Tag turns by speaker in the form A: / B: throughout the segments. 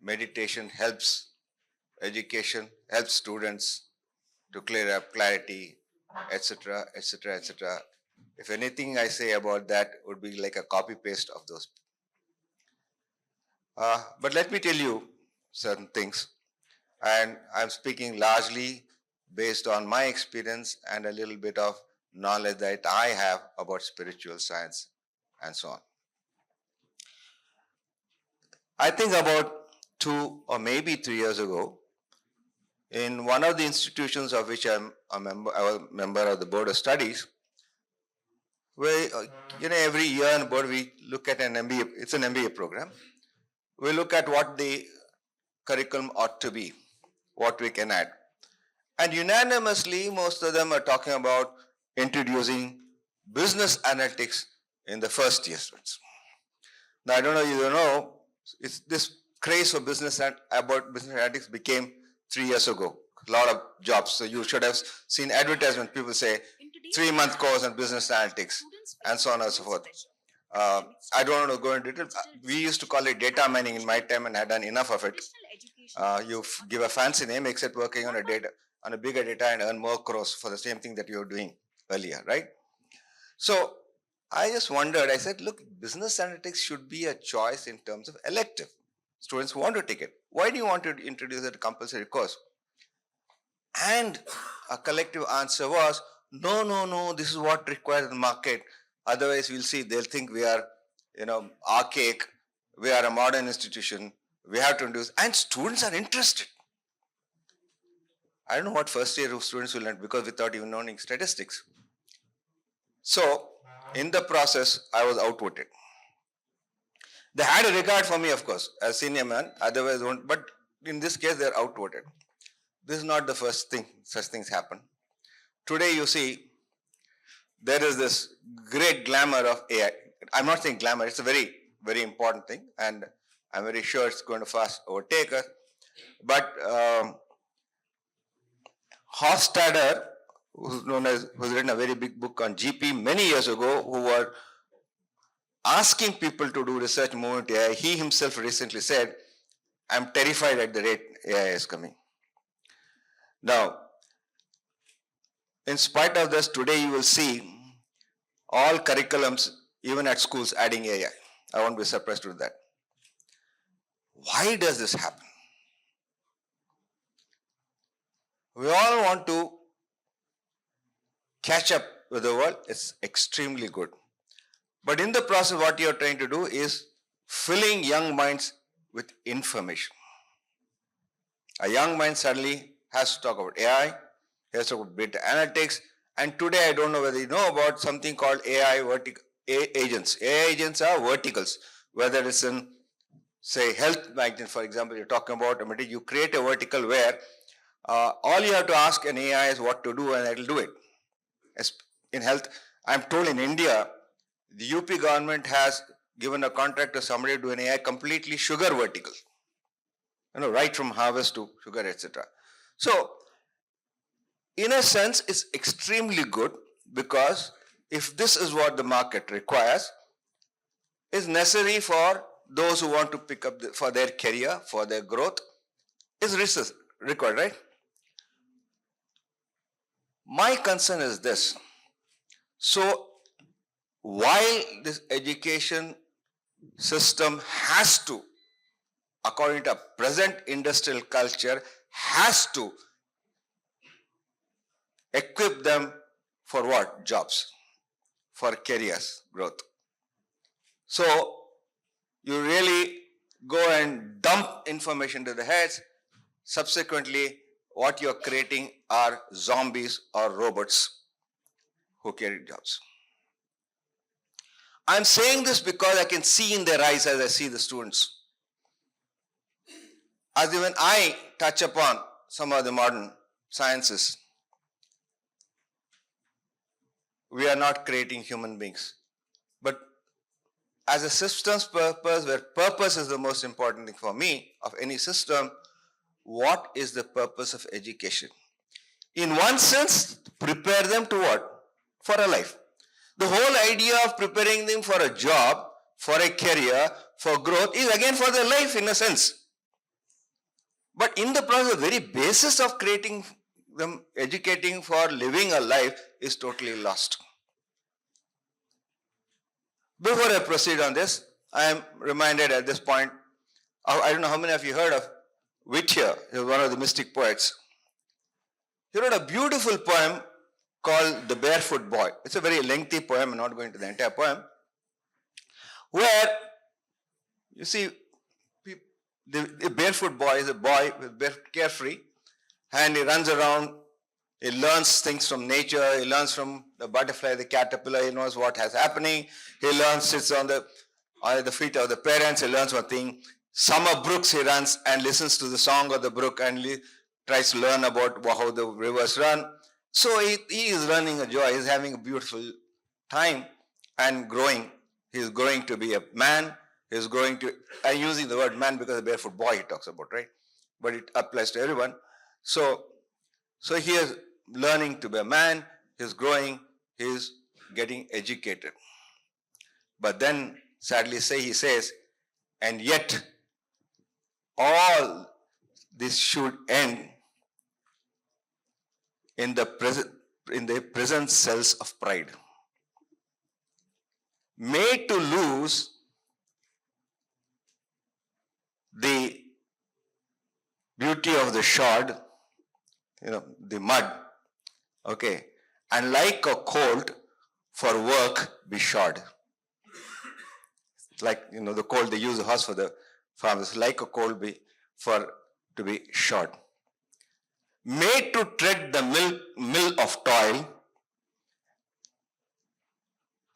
A: meditation helps education, helps students to clear up clarity, etc., etc., etc. If anything I say about that would be like a copy paste of those. But let me tell you certain things, and I'm speaking largely based on my experience and a little bit of knowledge that I have about spiritual science and so on. I think about 2 or maybe 3 years ago, in one of the institutions of which I was a member of the board of studies, where every year in board we look at an MBA. It's an MBA program. We look at what the curriculum ought to be, what we can add, and unanimously most of them are talking about introducing business analytics in the first year students. Now I don't know, you know, it's this craze for business and about business analytics became 3 years ago. A lot of jobs. So you should have seen advertisements. People say 3-month course on business analytics and so on and so forth. I don't want to go into detail. We used to call it data mining in my time and had done enough of it. You give a fancy name except working on a bigger data and earn more crores for the same thing that you were doing earlier, right? So I just wondered, I said, look, business analytics should be a choice in terms of elective. Students want to take it. Why do you want to introduce it as a compulsory course? And a collective answer was, no, this is what requires the market. Otherwise, we'll see, they'll think we are, archaic, we are a modern institution, we have to introduce, and students are interested. I don't know what first year students will learn because without even knowing statistics. So, in the process, I was outvoted. They had a regard for me, of course, as senior man, otherwise won't, but in this case, they're outvoted. This is not the first thing, such things happen. Today, you see, there is this great glamour of AI. I'm not saying glamour, it's a very, very important thing, and I'm very sure it's going to fast overtake us. But Hofstadter, who's written a very big book on GP many years ago, who were asking people to do research moving to AI, he himself recently said, I'm terrified at the rate AI is coming. Now, in spite of this, today you will see all curriculums, even at schools, adding AI. I won't be surprised with that. Why does this happen? We all want to catch up with the world. It's extremely good. But in the process, what you're trying to do is filling young minds with information. A young mind suddenly has to talk about AI, has to talk about data analytics, and today I don't know whether you know about something called AI agents. AI agents are verticals, whether it's in, say, health magnet, for example, you're talking about, you create a vertical where all you have to ask an AI is what to do and it'll do it. In health, I'm told in India, the UP government has given a contract to somebody to do an AI completely sugar vertical. Right from harvest to sugar, etc. So, in a sense, it's extremely good because if this is what the market requires, it's necessary for those who want to pick up for their career, for their growth, is research required, right? My concern is this. So, while this education system has to, according to present industrial culture, has to equip them for what? Jobs, for careers, growth. So, you really go and dump information to the heads. Subsequently, what you're creating are zombies or robots who carry jobs. I'm saying this because I can see in their eyes as I see the students. As even I touch upon some of the modern sciences, we are not creating human beings. But as a system's purpose, where purpose is the most important thing for me of any system, what is the purpose of education? In one sense, prepare them to what? For a life. The whole idea of preparing them for a job, for a career, for growth is again for their life in a sense. But in the process, the very basis of creating them, educating for living a life is totally lost. Before I proceed on this, I am reminded at this point, I don't know how many of you heard of Whittier. He was one of the mystic poets. He wrote a beautiful poem called The Barefoot Boy. It's a very lengthy poem, I'm not going to the entire poem, where you see the barefoot boy is a boy with carefree, and he runs around, he learns things from nature, he learns from the butterfly, the caterpillar, he knows what has happening, he learns, sits on the feet of the parents, he learns one thing. Summer brooks he runs and listens to the song of the brook and tries to learn about how the rivers run. So he is running a joy, he's having a beautiful time and growing. He's growing to be a man. He's going to, I'm using the word man because the barefoot boy he talks about, right? But it applies to everyone. So he is learning to be a man, he's growing, he's getting educated. But then, sadly he says, and yet all this should end in the present cells of pride, made to lose the beauty of the shod, the mud, okay, and like a colt for work be shod. Like, the colt, they use the horse for the farmers, like a colt to be shod. Made to tread the mill of toil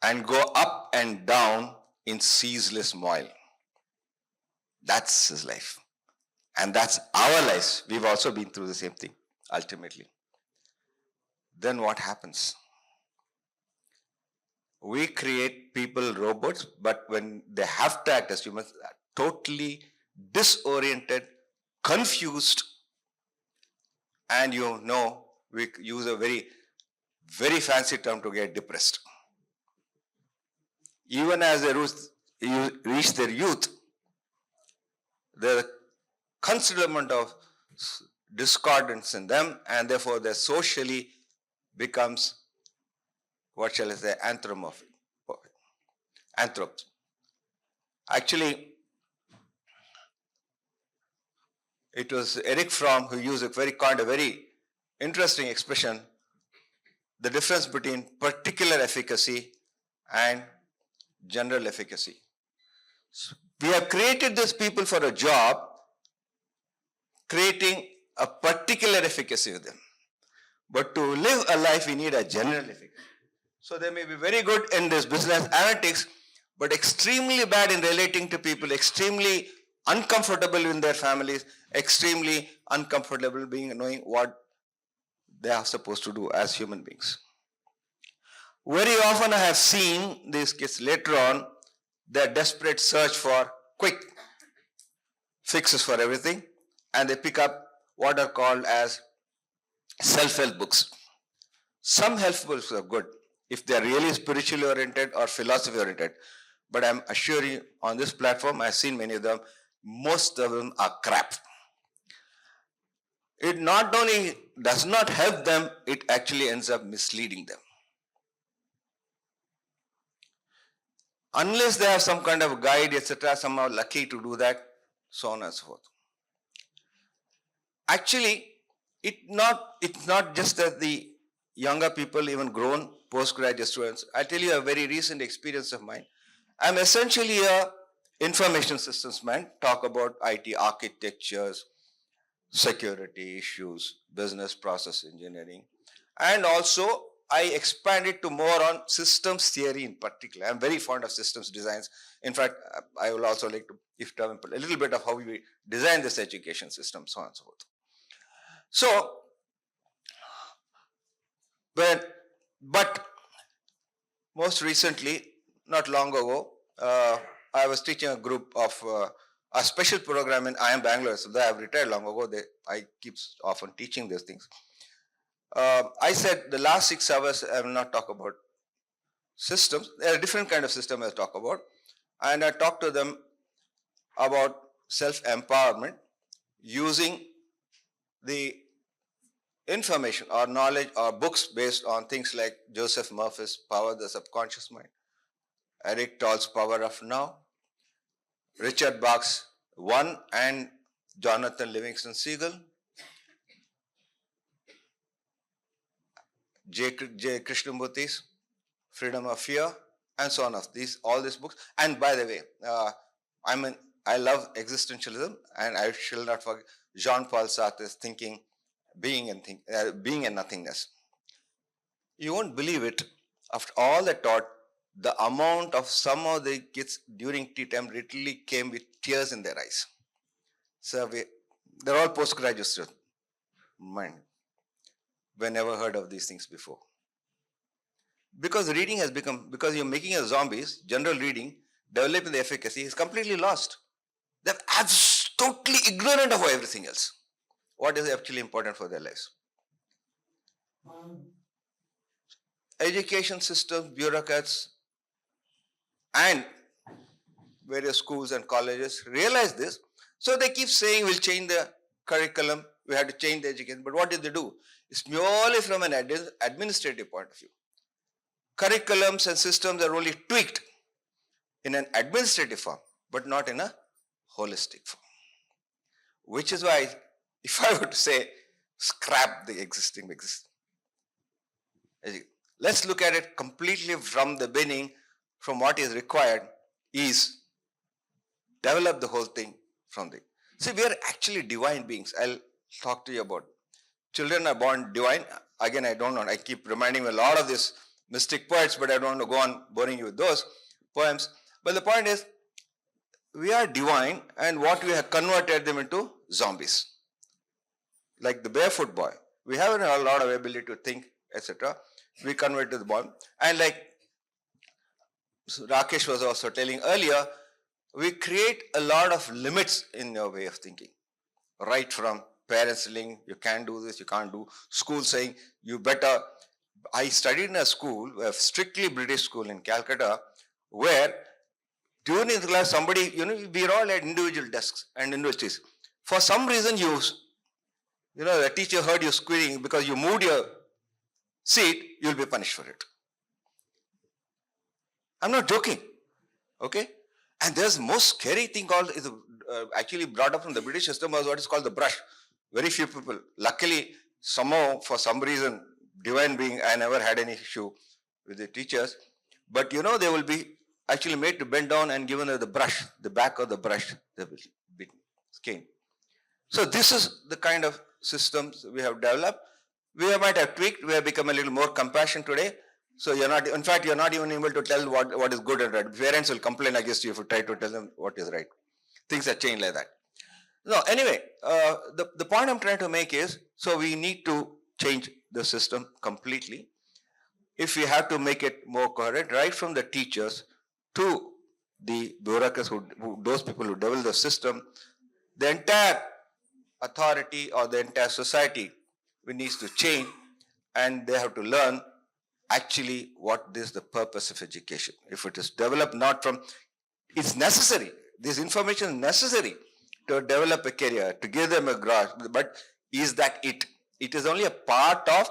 A: and go up and down in ceaseless moil. That's his life. And that's our lives. We've also been through the same thing, ultimately. Then what happens? We create people robots, but when they have to act as humans, are totally disoriented, confused, and we use a very, very fancy term to get depressed. Even as they reach their youth, there's a considerable amount of discordance in them, and therefore they socially becomes, what shall I say, anthropomorphic. Anthropes. Actually, it was Eric Fromm who used a very interesting expression, the difference between particular efficacy and general efficacy. So we have created these people for a job, creating a particular efficacy with them. But to live a life, we need a general efficacy. So they may be very good in this business analytics, but extremely bad in relating to people, extremely uncomfortable in their families, extremely uncomfortable knowing what they are supposed to do as human beings. Very often I have seen these kids later on, their desperate search for quick fixes for everything, and they pick up what are called as self-help books. Some help books are good if they are really spiritually oriented or philosophy oriented, but I'm assuring you on this platform, I've seen many of them, most of them are crap. It not only does not help them, it actually ends up misleading them. Unless they have some kind of guide, etc., somehow lucky to do that, so on and so forth. Actually, it's not just that the younger people, even grown postgraduate students. I'll tell you a very recent experience of mine. I'm essentially a information systems man, talk about IT architectures, security issues, business process engineering, and also I expanded to more on systems theory in particular. I'm very fond of systems designs. In fact, I will also like to tell a little bit of how we design this education system, so on and so forth. So, but most recently, not long ago, I was teaching a group of a special program in IIM Bangalore. So I have retired long ago. I keep often teaching these things. I said the last 6 hours I will not talk about systems. There are different kind of systems I talk about, and I talk to them about self-empowerment using the information or knowledge or books based on things like Joseph Murphy's Power of the Subconscious Mind, Eric Tolle's Power of Now, Richard Bach's One, and Jonathan Livingston Seagull, J. Krishnamurti's Freedom of Fear, and so on. Of these, all these books. And by the way, I love existentialism, and I shall not forget Jean-Paul Sartre's Thinking, Being and Nothingness. You won't believe it. After all the taught, the amount of some of the kids during tea time literally came with tears in their eyes. So they're all postgraduates. Mind, we never heard of these things before. Because reading has become, because you're making a zombies, general reading, developing the efficacy is completely lost. They're totally ignorant of everything else. What is actually important for their lives? Education systems, bureaucrats, and various schools and colleges realize this. So they keep saying we'll change the curriculum, we have to change the education. But what did they do? It's purely from an administrative point of view. Curriculums and systems are only tweaked in an administrative form, but not in a holistic form. Which is why, if I were to say, scrap the existing. Let's look at it completely from the beginning, from what is required is develop the whole thing from the. See, we are actually divine beings. I'll talk to you about. Children are born divine. Again, I don't know. I keep reminding me a lot of these mystic poets, but I don't want to go on boring you with those poems. But the point is, we are divine, and what we have converted them into zombies. Like the barefoot boy. We have a lot of ability to think, etc. We convert to the bomb. And like Rakesh was also telling earlier, we create a lot of limits in your way of thinking. Right from parents telling you can't do this, you can't do, school saying you better. I studied in a school, a strictly British school in Calcutta, where during the class somebody, we all had individual desks and individuals. For some reason the teacher heard you squealing because you moved your seat, you'll be punished for it. I'm not joking. Okay? And there's most scary thing called, actually brought up from the British system, was what is called the brush. Very few people. Luckily, somehow, for some reason, divine being, I never had any issue with the teachers. But they will be actually made to bend down and given the brush, the back of the brush, they will be cane. So this is the kind of systems we have developed. We might have tweaked, we have become a little more compassionate today. So you're not even able to tell what is good and right. Parents will complain against you if you try to tell them what is right. Things have changed like that. No, anyway, the point I'm trying to make is, so we need to change the system completely. If we have to make it more coherent, right from the teachers to the bureaucrats, those people who develop the system, the entire authority or the entire society needs to change, and they have to learn actually what is the purpose of education. If it is developed not from, it's necessary. This information is necessary to develop a career, to give them a grasp, but is that it? It is only a part of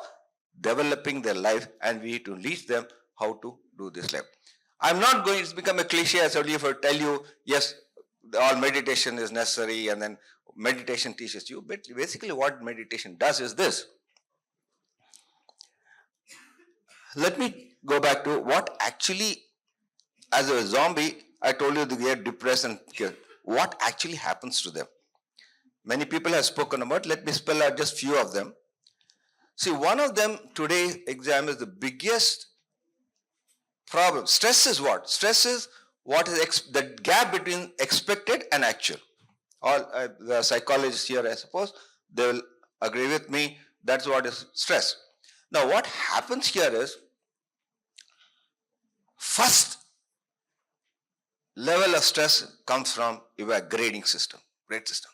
A: developing their life, and we need to teach them how to do this life. I'm not going to become a cliche as only if I tell you, yes, all meditation is necessary and then meditation teaches you, but basically what meditation does is this. Let me go back to what actually, as a zombie, I told you they get depressed and killed. What actually happens to them? Many people have spoken about, let me spell out just few of them. See, one of them, today's exam is the biggest problem. Stress is what? Stress is what is the gap between expected and actual. All the psychologists here, I suppose, they will agree with me. That's what is stress. Now, what happens here is, first level of stress comes from your grading system, grade system.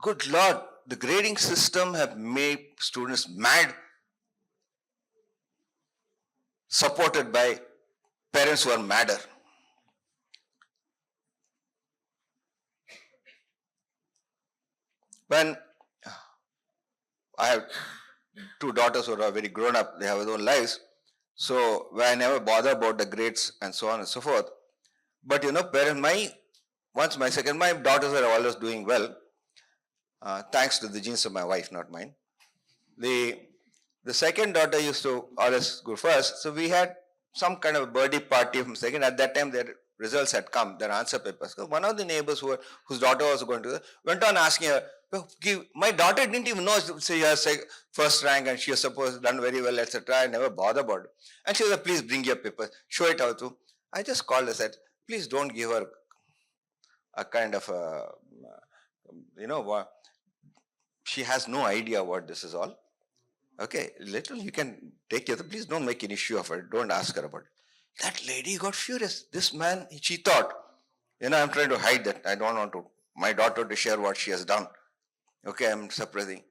A: Good Lord, the grading system have made students mad, supported by parents who are madder. When I have two daughters who are very grown up, they have their own lives. So I never bother about the grades and so on and so forth. But parents, my daughters are always doing well, thanks to the genes of my wife, not mine. The the second daughter used to always go first, so we had some kind of a birthday party from second. At that time, their results had come, their answer papers. So one of the neighbors whose daughter was going to went on asking her, "Well, my daughter didn't even know she has first rank and she has supposed done very well, etc. I never bothered about it." And she said, "Please bring your papers, show it out to." I just called and said, "Please don't give her a kind of a, she has no idea what this is all. Okay, little you can take care. Please don't make an issue of it. Don't ask her about it." That lady got furious. This man, she thought, I'm trying to hide that. I don't want my daughter to share what she has done. Okay, I'm suppressing.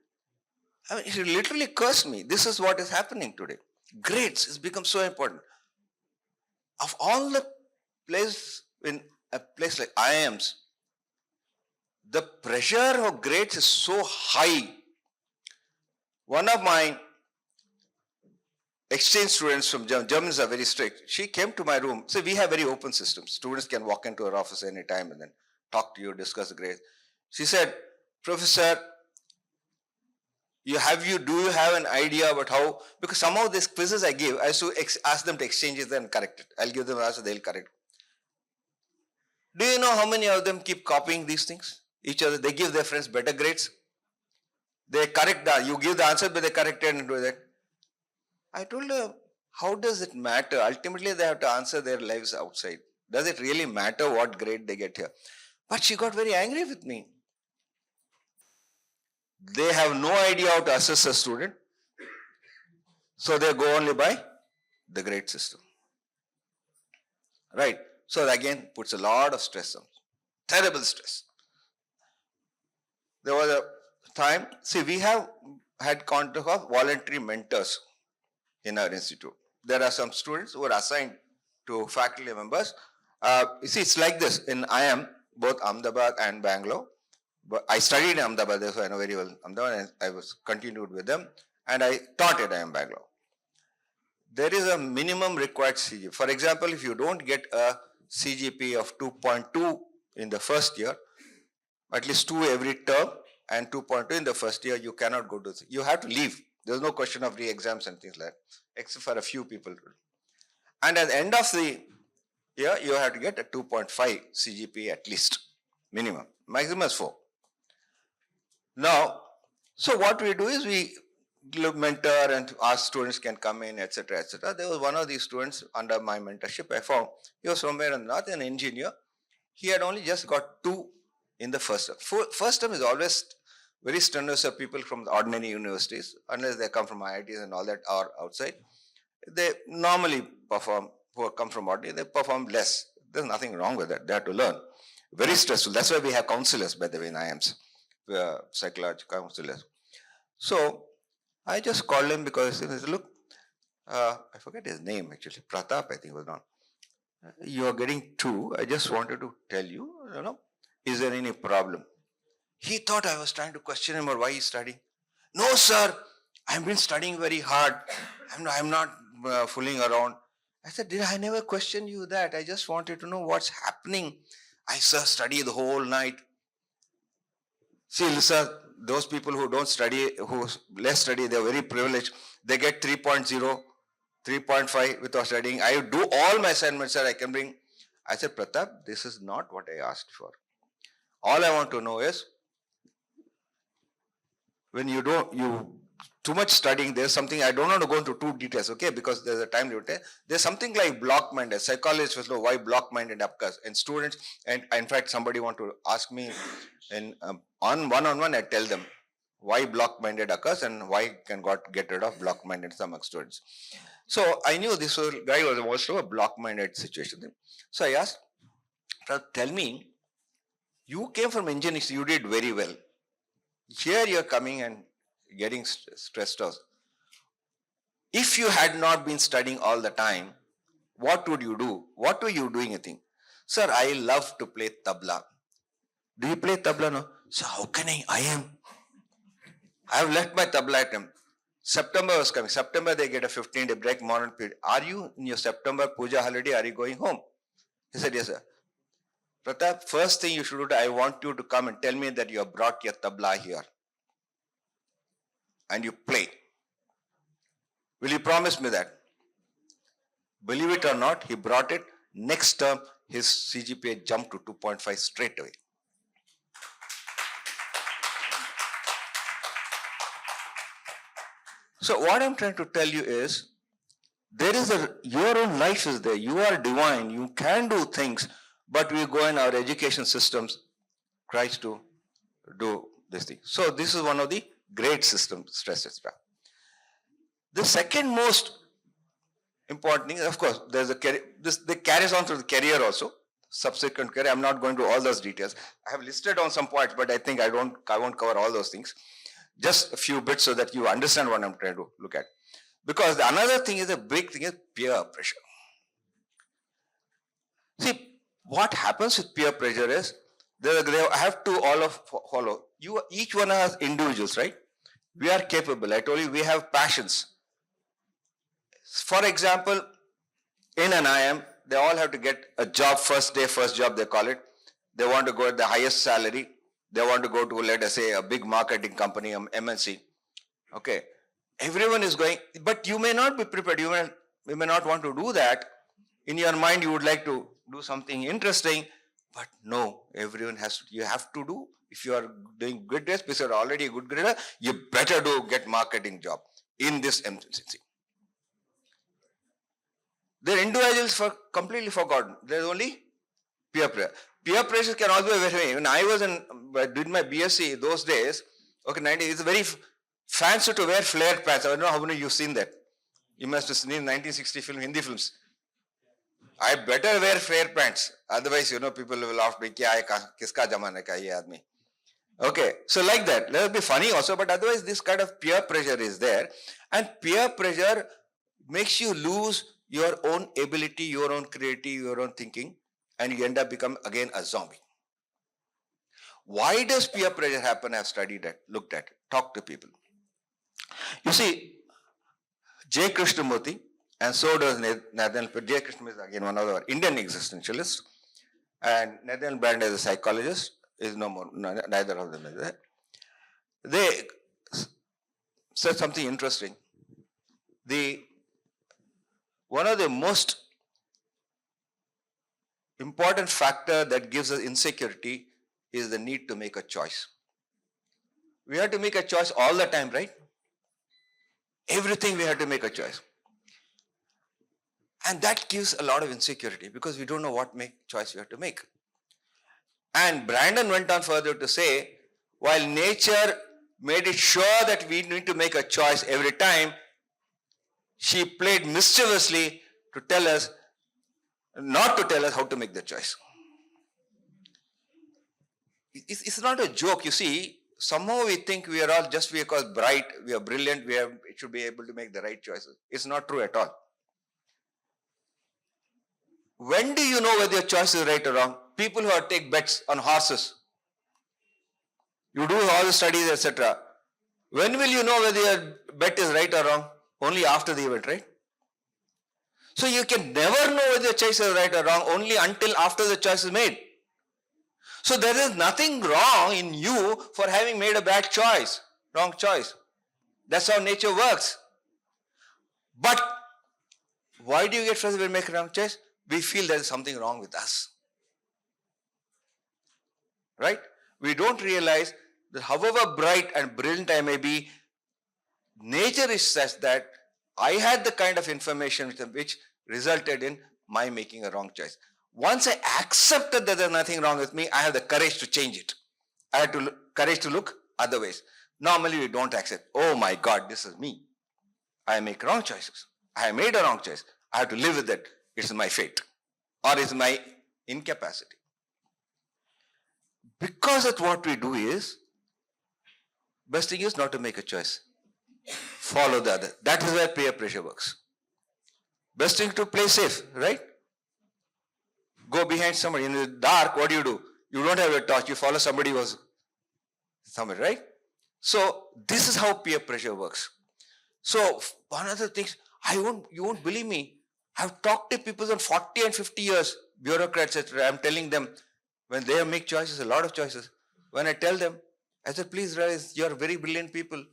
A: I mean, she literally cursed me. This is what is happening today. Grades has become so important. Of all the places in a place like IIMs, the pressure of grades is so high. One of my exchange students from Germans are very strict. She came to my room. So we have very open systems. Students can walk into our office anytime and then talk to you, discuss the grades. She said, "Professor, do you have an idea about how?" Because some of these quizzes I give, I used to ask them to exchange it and correct it. I'll give them an answer, they'll correct. Do you know how many of them keep copying these things? Each other, they give their friends better grades. They correct that. You give the answer, but they correct it and do that. I told her, how does it matter? Ultimately, they have to answer their lives outside. Does it really matter what grade they get here? But she got very angry with me. They have no idea how to assess a student. So they go only by the grade system. Right? So that again puts a lot of stress on. Terrible stress. There was a time, we have had contact of voluntary mentors in our institute. There are some students who are assigned to faculty members. It's like this. In IIM, both Ahmedabad and Bangalore. But I studied in Ahmedabad, so I know very well Ahmedabad, and I was continued with them, and I taught at IIM Bangalore. There is a minimum required CGPA. For example, if you don't get a CGPA of 2.2 in the first year, at least 2 every term, and 2.2 in the first year, you cannot go to. You have to leave. There's no question of re-exams and things like that, except for a few people. And at the end of the year, you have to get a 2.5 CGPA at least, minimum. Maximum is 4. Now, so what we do is we mentor and our students can come in, etc., etc. There was one of these students under my mentorship. I found he was somewhere in the north, an engineer. He had only just got 2 in the first term. First term is always very strenuous of people from the ordinary universities, unless they come from IITs and all that or outside. They normally perform, who come from ordinary, they perform less. There's nothing wrong with that. They have to learn. Very stressful. That's why we have counselors, by the way, in IIMs, psychological counselors. So I just called him because he said, "Look, I forget his name actually, Pratap, I think was not. You are getting 2. I just wanted to tell you, is there any problem?" He thought I was trying to question him or why he's studying. "No, sir, I've been studying very hard. I'm not fooling around." I said, "I never questioned you that. I just wanted to know what's happening." "I, sir, study the whole night." See, sir, those people who don't study, who less study, they're very privileged. They get 3.0, 3.5 without studying. I do all my assignments, sir, I can bring. I said, "Pratap, this is not what I asked for. All I want to know is, when you too much studying, there's something, I don't want to go into too details, okay, because there's a time limit. There's something like block-minded. Psychologists will know why block-minded occurs. And students, and in fact, somebody want to ask me on one-on-one, I tell them why block-minded occurs and why can God get rid of block-minded among students. So I knew this guy was also a block-minded situation. So I asked, "Tell me, you came from engineering, you did very well. Here you're coming and getting stressed out. If you had not been studying all the time, what would you do? What were you doing, I think?" "Sir, I love to play tabla." "Do you play tabla now?" "So how can I am?" I have left my tabla at home. September was coming. September they get a 15-day break, morning period. Are you in your September puja holiday? Are you going home? He said, yes, sir. Pratap, first thing you should do, I want you to come and tell me that you have brought your tabla here and you play. Will you promise me that? Believe it or not, he brought it. Next term, his CGPA jumped to 2.5 straight away. So what I'm trying to tell you is, your own life is there. You are divine. You can do things, but we go in our education systems, tries to do this thing. So this is one of the great system stress, etc. The second most important thing, of course, there's a career. This carries on through the career also. Subsequent career. I'm not going to all those details. I have listed on some points, but I think I won't cover all those things. Just a few bits so that you understand what I'm trying to look at. Because another thing is, a big thing is peer pressure. See, what happens with peer pressure is they have to all of follow. Each one has individuals, right? We are capable. I told you we have passions. For example, in an IM, they all have to get a job first day, first job they call it. They want to go at the highest salary. They want to go to, let us say, a big marketing company, MNC. Okay. Everyone is going, but you may not be prepared. You may not want to do that. In your mind, you would like to do something interesting, but no, everyone has to, you have to do. If you are doing good grades, because you are already a good grader, you better get marketing job in this MNC. Their individuals completely forgotten. There's only peer pressure. Peer pressure can also be very. When I did my BSc those days, okay, 90, it's very fancy to wear flared pants. I don't know how many you've seen that. You must have seen 1960 film, Hindi films. I better wear flare pants. Otherwise, people will laugh me. Kiska jamana ka ye aadmi? Okay, so like that. Let it be funny also, but otherwise this kind of peer pressure is there. And peer pressure makes you lose your own ability, your own creativity, your own thinking, and you end up becoming again a zombie. Why does peer pressure happen? I've studied it, looked at it, talked to people. You see, J. Krishnamurti, and so does Nathan. J. Krishnamurti is again one of our Indian existentialists, and Nathan Brand as a psychologist is no more, neither of them is there. They said something interesting. One of the most important factor that gives us insecurity is the need to make a choice. We have to make a choice all the time, right? Everything we have to make a choice. And that gives a lot of insecurity because we don't know what choice we have to make. And Brandon went on further to say, while nature made it sure that we need to make a choice every time, she played mischievously to tell us, not to tell us how to make the choice. It's not a joke. You see, somehow we think we are all just because bright, we are brilliant, we should be able to make the right choices. It's not true at all. When do you know whether your choice is right or wrong? People who take bets on horses, you do all the studies, etc. When will you know whether your bet is right or wrong? Only after the event, right? So you can never know whether your choice is right or wrong only until after the choice is made. So there is nothing wrong in you for having made a bad choice, wrong choice. That's how nature works. But why do you get frustrated when you make a wrong choice? We feel there is something wrong with us. Right? We don't realize that however bright and brilliant I may be, nature is such that I had the kind of information which resulted in my making a wrong choice. Once I accepted that there's nothing wrong with me, I have the courage to change it. I have the courage to look other ways. Normally we don't accept, oh my God, this is me. I make wrong choices. I have made a wrong choice. I have to live with it. It's my fate or it's my incapacity. Because that's what we do is, best thing is not to make a choice. Follow the other. That is where peer pressure works. Best thing to play safe, right? Go behind somebody. In the dark, what do? You don't have a torch. You follow somebody who's somewhere, right? So this is how peer pressure works. So one of the things, you won't believe me. I've talked to people on 40 and 50 years, bureaucrats, etc. I'm telling them when they make choices, a lot of choices. When I tell them, I said, please realize you're very brilliant people.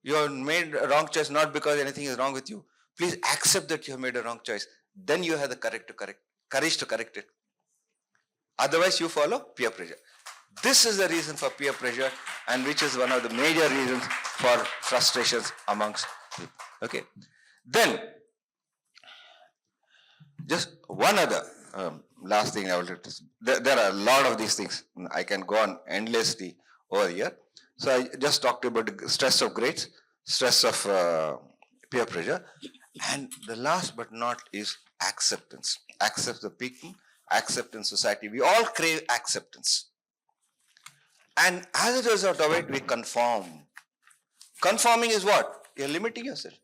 A: You have made a wrong choice not because anything is wrong with you. Please accept that you have made a wrong choice. Then you have the courage to correct it. Otherwise, you follow peer pressure. This is the reason for peer pressure, and which is one of the major reasons for frustrations amongst people. Okay. Then, just one other last thing I will do. There are a lot of these things. I can go on endlessly over here. So I just talked about the stress of grades, stress of peer pressure, and the last but not is acceptance. Accept the people, acceptance society. We all crave acceptance. And as a result of it, we conform. Conforming is what? You're limiting yourself.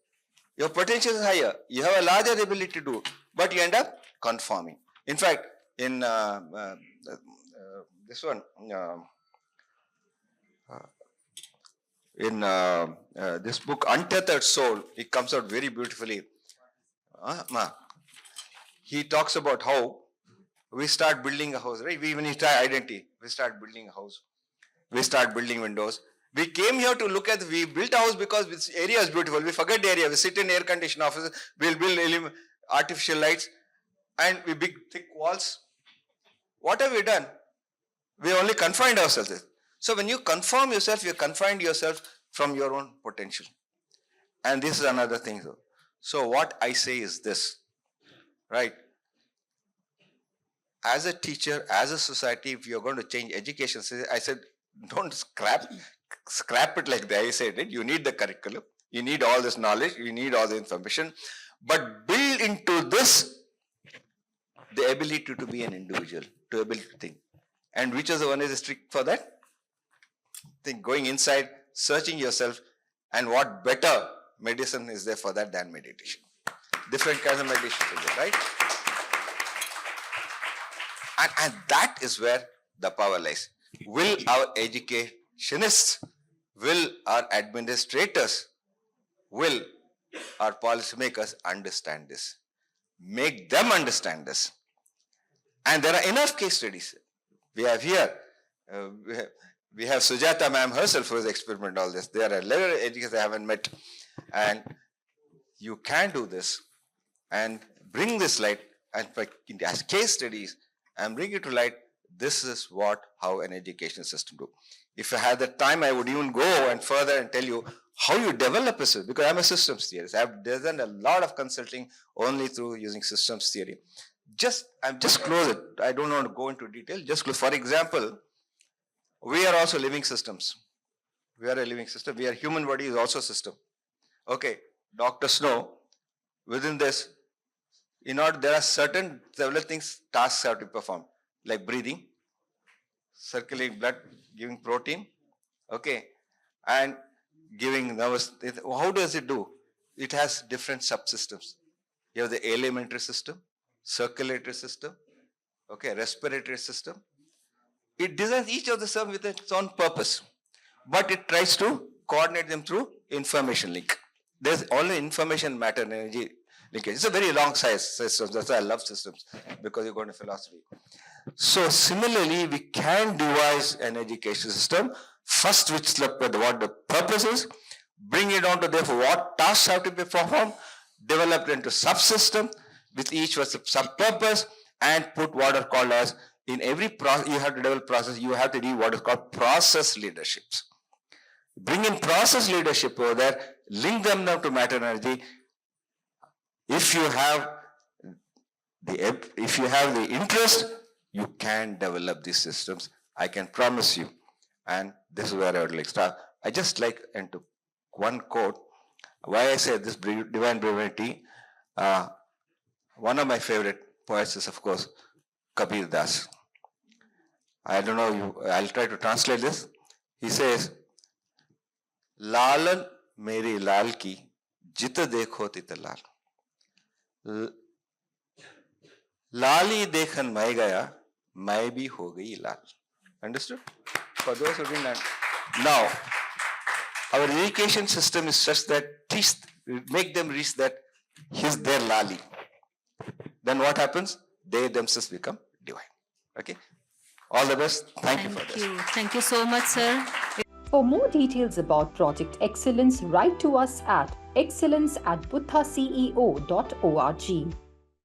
A: Your potential is higher. You have a larger ability to do, but you end up conforming. In fact, in this one, in this book, Untethered Soul, it comes out very beautifully. He talks about how we start building a house, right? When you try identity, we start building a house. We start building windows. We came here to look at, we built a house because this area is beautiful. We forget the area. We sit in air-conditioned offices. We'll build artificial lights and we big thick walls. What have we done? We only confined ourselves. So when you conform yourself, you confined yourself from your own potential. And this is another thing though. So what I say is this, right? As a teacher, as a society, if you're going to change education, I said, don't scrap it like that. I said it. You need the curriculum. You need all this knowledge. You need all the information. But build into this the ability to be an individual, to able to think. And which is the one is strict for that? Think going inside, searching yourself, and what better medicine is there for that than meditation? Different kinds of meditation, right? And that is where the power lies. Will our educationists, will our administrators, will our policymakers understand this? Make them understand this. And there are enough case studies. We have here, we have Sujata ma'am herself who has experimented all this. There are 11 educators I haven't met. And you can do this and bring this light and as case studies and bring it to light. This is how an education system do. If I had the time, I would even go and further and tell you how you develop a system, because I'm a systems theorist. I've done a lot of consulting only through using systems theory. I'm just close it. I don't want to go into detail. Just close. For example, we are also living systems. We are a living system. We are human body is also a system. Okay, doctors know within this, there are several things, tasks have to be performed, like breathing, circulating blood, giving protein, okay, and giving nervous. How does it do? It has different subsystems. You have the alimentary system, circulatory system, okay, respiratory system. It designs each of the system with its own purpose, but it tries to coordinate them through information link. There's only information, matter, and energy linkage. It's a very long size system. That's why I love systems, because you're going to philosophy. So similarly, we can devise an education system, first which look at what the purpose is, bring it down to therefore what tasks have to be performed, develop it into subsystem with each was a sub-purpose, and put what are called as, in every process, you have to develop process, you have to do what is called process leaderships. Bring in process leadership over there, link them down to matter and energy. If you have the interest, you can develop these systems. I can promise you. And this is where I would like to start. I just like into one quote. Why I say this divine brevity. One of my favorite poets is, of course, Kabir Das. I don't know, I'll try to translate this. He says, Lalan meri lal ki, jita dekho tita lal. Lali dekhan mai gaya, mai bhi ho gayi lal. Understood? For those who didn't understand. Now, our education system is such that make them reach that he's their lali. Then what happens? They themselves become divine. Okay. All the best. Thank you for this.
B: Thank you so much, sir.
C: For more details about Project Excellence, write to us at excellence@buddhaceo.org.